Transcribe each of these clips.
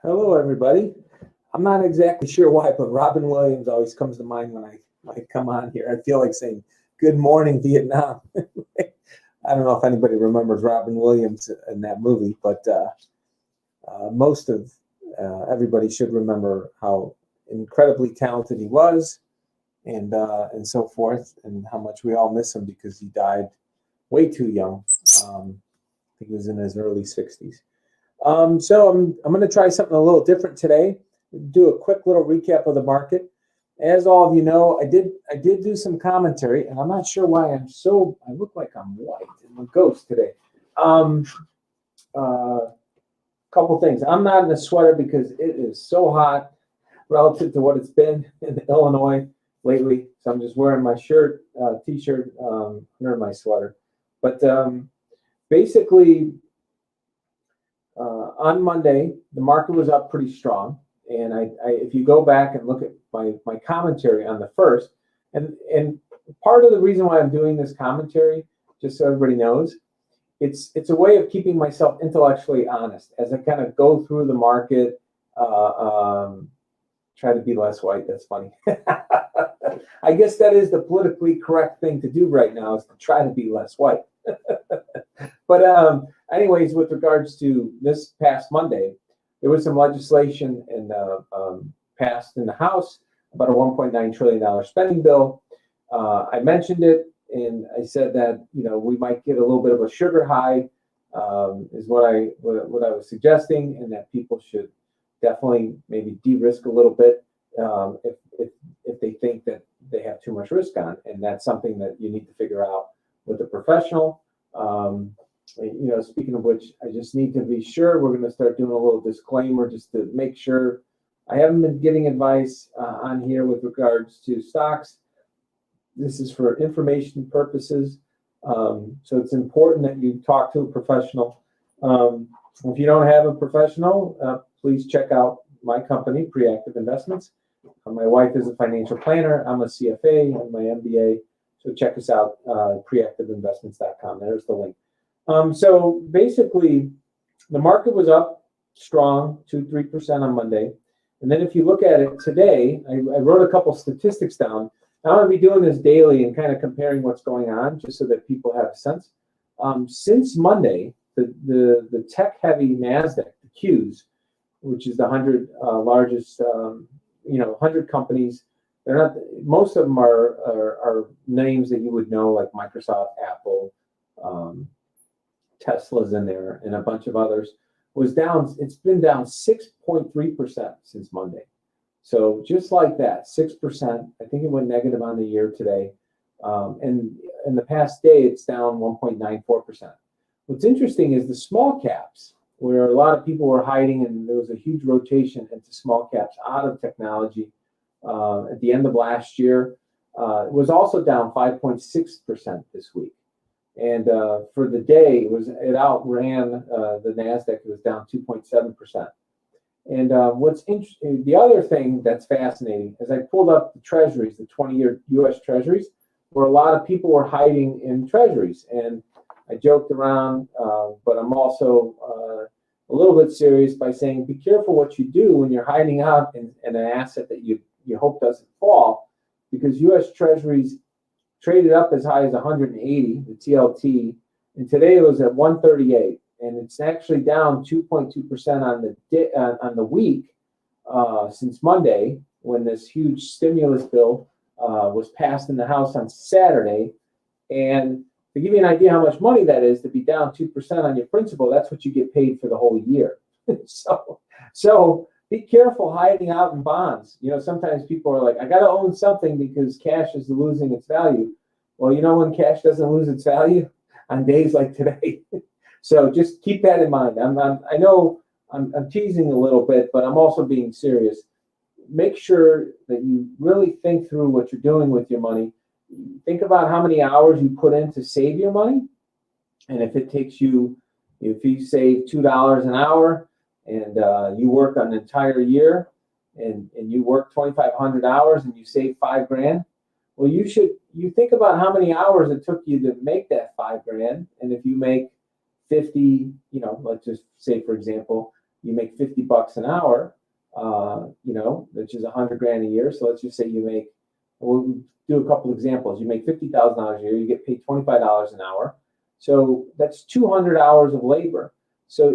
Hello, everybody. I'm not exactly sure why, but Robin Williams always comes to mind when I come on here. I feel like saying "Good morning, Vietnam." I don't know if anybody remembers Robin Williams in that movie, but most of everybody should remember how incredibly talented he was, and so forth, and how much we all miss him because he died way too young. I think he was in his early 60s. So I'm going to try something a little different today. Do a quick little recap of the market. As all of you know, I did do some commentary, and I'm not sure why I look like I'm white. I'm a ghost today. Um, Couple things. I'm not in a sweater because it is so hot relative to what it's been in Illinois lately. So I'm just wearing my shirt, t-shirt under my sweater. But basically, on Monday, the market was up pretty strong. And if you go back and look at my commentary on the first, and part of the reason why I'm doing this commentary, just so everybody knows, it's a way of keeping myself intellectually honest as I kind of go through the market. Try to be less white. That's funny. I guess that is the politically correct thing to do right now, is to try to be less white. But anyways, with regards to this past Monday, there was some legislation passed in the House about a $1.9 trillion spending bill. I mentioned it, and I said that we might get a little bit of a sugar high, is what I was suggesting, and that people should definitely maybe de-risk a little bit if they think that they have too much risk on, and that's something that you need to figure out with a professional. Speaking of which, I just need to be sure we're going to start doing a little disclaimer just to make sure. I haven't been getting advice on here with regards to stocks. This is for information purposes. So it's important that you talk to a professional. If you don't have a professional, please check out my company, Preactive Investments. My wife is a financial planner. I'm a CFA and my MBA. So check us out, preactiveinvestments.com. There's the link. So basically, the market was up strong, 2-3% on Monday. And then if you look at it today, I wrote a couple statistics down. I'm going to be doing this daily and kind of comparing what's going on just so that people have a sense. Since Monday, the tech-heavy NASDAQ, the Qs, which is the 100 largest, 100 companies. They're not. Most of them are names that you would know, like Microsoft, Apple, Tesla's in there, and a bunch of others. Was down. It's been down 6.3% since Monday. So just like that, 6%. I think it went negative on the year today, and in the past day, it's down 1.94%. What's interesting is the small caps, where a lot of people were hiding, and there was a huge rotation into small caps out of technology at the end of last year. It was also down 5.6% this week. And for the day, it outran the NASDAQ. It was down 2.7%. And what's interesting, the other thing that's fascinating is I pulled up the treasuries, the 20-year U.S. treasuries, where a lot of people were hiding in treasuries. And I joked around, but I'm also a little bit serious by saying, be careful what you do when you're hiding out in an asset that you hope doesn't fall, because U.S. treasuries traded up as high as 180, the TLT, and today it was at 138. And it's actually down 2.2% on the week since Monday, when this huge stimulus bill was passed in the House on Saturday. And to give you an idea how much money that is, to be down 2% on your principal, that's what you get paid for the whole year. So be careful hiding out in bonds. Sometimes people are like, I got to own something because cash is losing its value. Well, when cash doesn't lose its value? On days like today. So just keep that in mind. I know I'm teasing a little bit, but I'm also being serious. Make sure that you really think through what you're doing with your money. Think about how many hours you put in to save your money. And if you save $2 an hour and you work an entire year and you work 2,500 hours and you save $5,000, well, you think about how many hours it took you to make that $5,000. And if you make 50, let's just say, for example, you make 50 bucks an hour, which is 100 grand a year. So let's just say you make, we'll do a couple examples. You make $50,000 a year, you get paid $25 an hour. So that's 200 hours of labor. So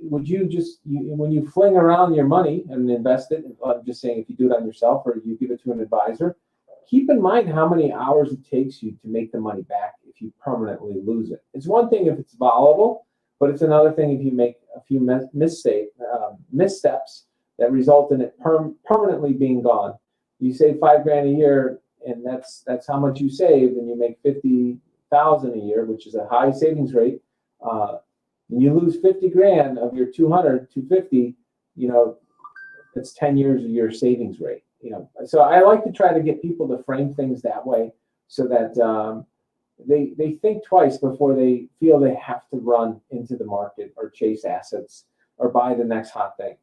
would you just, when you fling around your money and invest it, I'm just saying if you do it on yourself or you give it to an advisor, keep in mind how many hours it takes you to make the money back if you permanently lose it. It's one thing if it's volatile, but it's another thing if you make a few missteps that result in it permanently being gone. You save 5 grand a year, and that's how much you save, and you make 50,000 a year, which is a high savings rate. And you lose 50 grand of your 250, it's 10 years of your savings rate. So I like to try to get people to frame things that way so that they think twice before they feel they have to run into the market or chase assets or buy the next hot thing.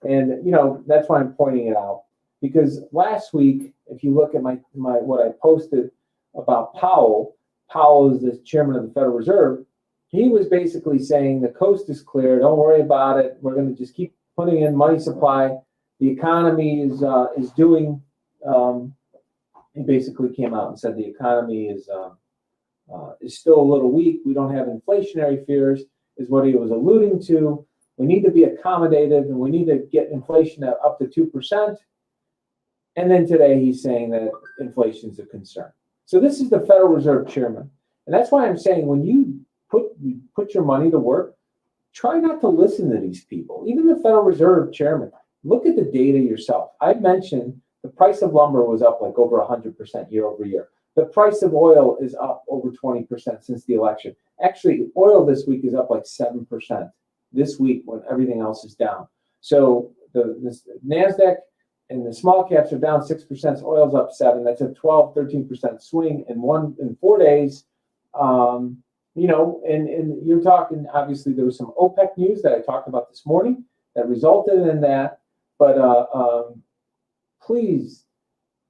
And that's why I'm pointing it out, because last week, if you look at my what I posted about Powell is the chairman of the Federal Reserve. He was basically saying the coast is clear. Don't worry about it. We're going to just keep putting in money supply. The economy is doing. He basically came out and said the economy is still a little weak. We don't have inflationary fears, is what he was alluding to. We need to be accommodative, and we need to get inflation up to 2%. And then today he's saying that inflation is a concern. So this is the Federal Reserve chairman, and that's why I'm saying when you put your money to work, try not to listen to these people. Even the Federal Reserve chairman, look at the data yourself. I mentioned the price of lumber was up like over 100% year over year. The price of oil is up over 20% since the election. Actually, oil this week is up like 7% this week when everything else is down. So the NASDAQ and the small caps are down 6%. So oil's up 7%. That's a 13% swing in 4 days. And you're talking, obviously, there was some OPEC news that I talked about this morning that resulted in that. But please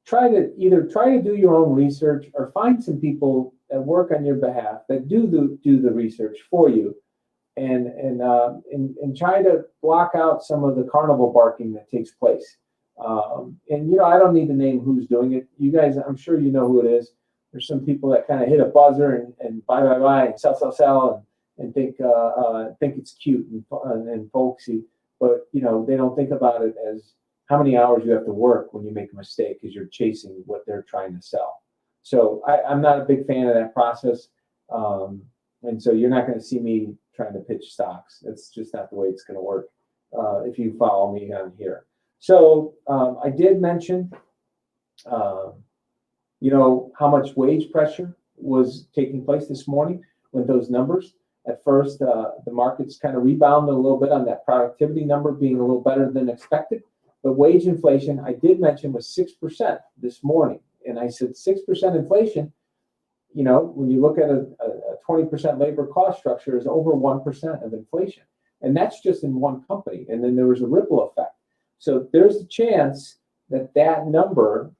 try to do your own research or find some people that work on your behalf that do the research for you, and try to block out some of the carnival barking that takes place. I don't need to name who's doing it. You guys, I'm sure you know who it is. There's some people that kind of hit a buzzer and buy and sell and think it's cute and folksy, but they don't think about it as how many hours you have to work when you make a mistake because you're chasing what they're trying to sell. So I'm not a big fan of that process, and so you're not going to see me trying to pitch stocks. That's just not the way it's going to work if you follow me on here. So I did mention. How much wage pressure was taking place this morning with those numbers. At first, the markets kind of rebounded a little bit on that productivity number being a little better than expected. But wage inflation, I did mention, was 6% this morning. And I said 6% inflation, when you look at a 20% labor cost structure, is over 1% of inflation. And that's just in one company. And then there was a ripple effect. So there's a chance that number,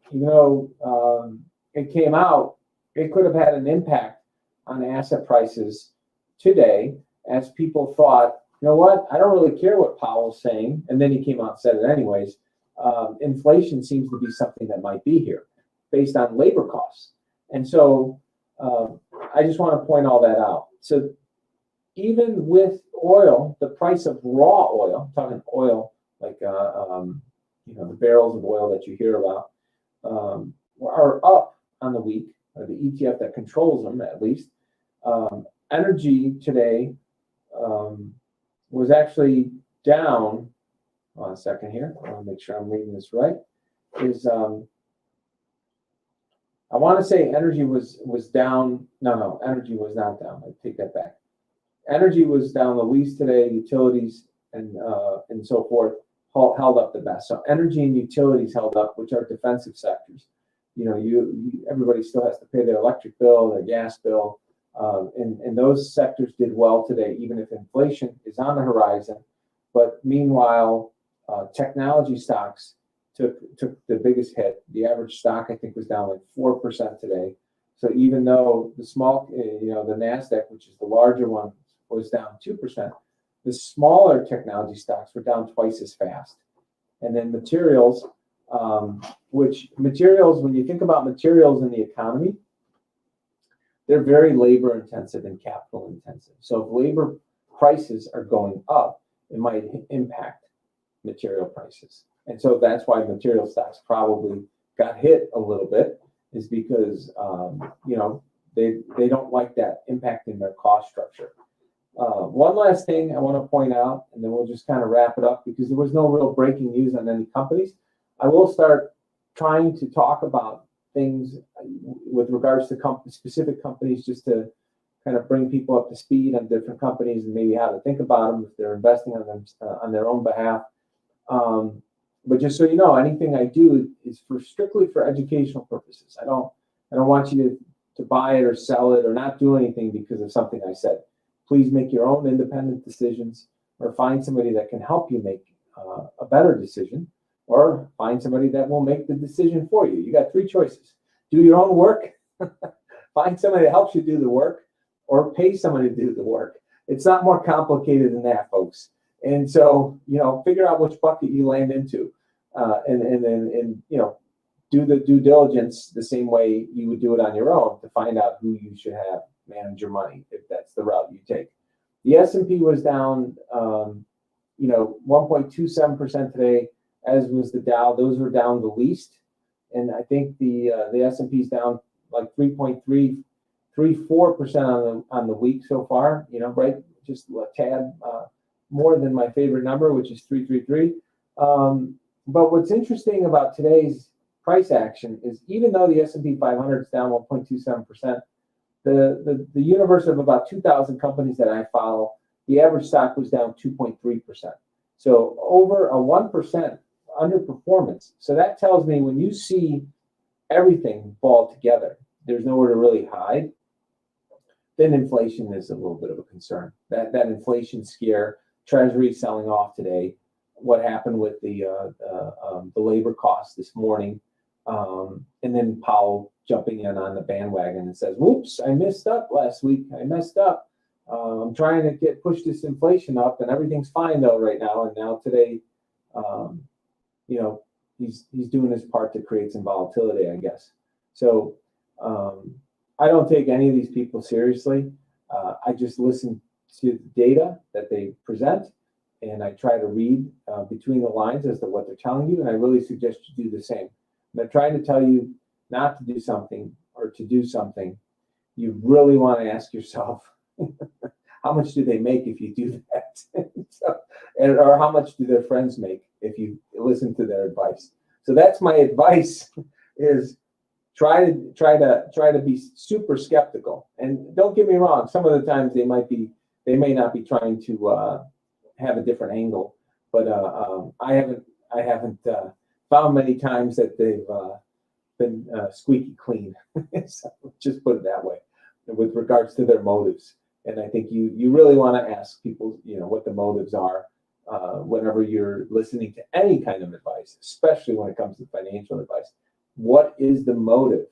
it came out, it could have had an impact on asset prices today as people thought, you know what, I don't really care what Powell's saying. And then he came out and said it anyways. Inflation seems to be something that might be here based on labor costs. And so I just want to point all that out. So even with oil, the price of raw oil, I'm talking oil, like the barrels of oil that you hear about, are up on the week, or the ETF that controls them at least. Energy today was actually down. Hold on a second here. I want to make sure I'm reading this right. I want to say energy was down. No, energy was not down. I take that back. Energy was down the least today. Utilities and so forth held up the best. So energy and utilities held up, which are defensive sectors. Everybody still has to pay their electric bill, their gas bill, and those sectors did well today, even if inflation is on the horizon. But meanwhile, technology stocks took the biggest hit. The average stock, I think, was down like 4% today. So even though the small, the NASDAQ, which is the larger one, was down 2%, The smaller technology stocks were down twice as fast. And then materials, when you think about materials in the economy, they're very labor intensive and capital intensive. So if labor prices are going up, it might impact material prices. And so that's why material stocks probably got hit a little bit, is because they don't like that impacting their cost structure. One last thing I want to point out, and then we'll just kind of wrap it up, because there was no real breaking news on any companies. I will start trying to talk about things with regards to specific companies, just to kind of bring people up to speed on different companies and maybe how to think about them if they're investing on them on their own behalf. But just so you know, anything I do is strictly for educational purposes. I don't want you to buy it or sell it or not do anything because of something I said. Please make your own independent decisions, or find somebody that can help you make a better decision, or find somebody that will make the decision for you. You got three choices: do your own work, find somebody that helps you do the work, or pay somebody to do the work. It's not more complicated than that, folks. And so, figure out which bucket you land into, and then do the due diligence the same way you would do it on your own to find out who you should have manage your money, if that's the route you take. The S&P was down, 1.27% today, as was the Dow. Those were down the least, and I think the S&P is down like 3.34% on the week so far. Right, just a tad more than my favorite number, which is 333. But what's interesting about today's price action is, even though the S&P 500 is down 1.27%, the universe of about 2,000 companies that I follow, the average stock was down 2.3%. So over a 1% underperformance. So that tells me, when you see everything fall together, there's nowhere to really hide, then inflation is a little bit of a concern. That inflation scare, Treasury selling off today, what happened with the labor costs this morning, and then Powell jumping in on the bandwagon and says, "Whoops, I messed up last week. I messed up. I'm trying to push this inflation up, and everything's fine though right now." And now today, he's doing his part to create some volatility, I guess. So I don't take any of these people seriously. I just listen to the data that they present, and I try to read between the lines as to what they're telling you. And I really suggest you do the same. They're trying to tell you not to do something or to do something. You really want to ask yourself, how much do they make if you do that? Or how much do their friends make if you listen to their advice? So that's my advice: is try to be super skeptical. And don't get me wrong, some of the times they may not be trying to have a different angle, but I haven't found many times that they've been squeaky clean. So just put it that way, with regards to their motives. And I think you really want to ask people, what the motives are whenever you're listening to any kind of advice, especially when it comes to financial advice. What is the motive,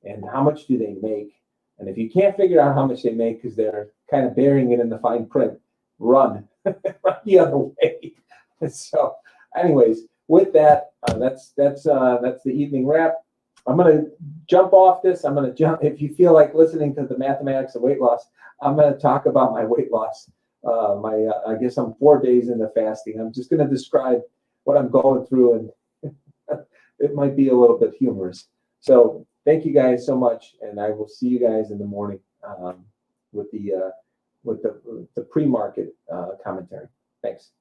and how much do they make? And if you can't figure out how much they make because they're kind of burying it in the fine print, run the other way. So, anyways, with that, that's the evening wrap. I'm going to jump off this. I'm going to jump. If you feel like listening to the mathematics of weight loss, I'm going to talk about my weight loss. I guess I'm 4 days into fasting. I'm just going to describe what I'm going through, and it might be a little bit humorous. So thank you guys so much, and I will see you guys in the morning with the pre-market commentary. Thanks.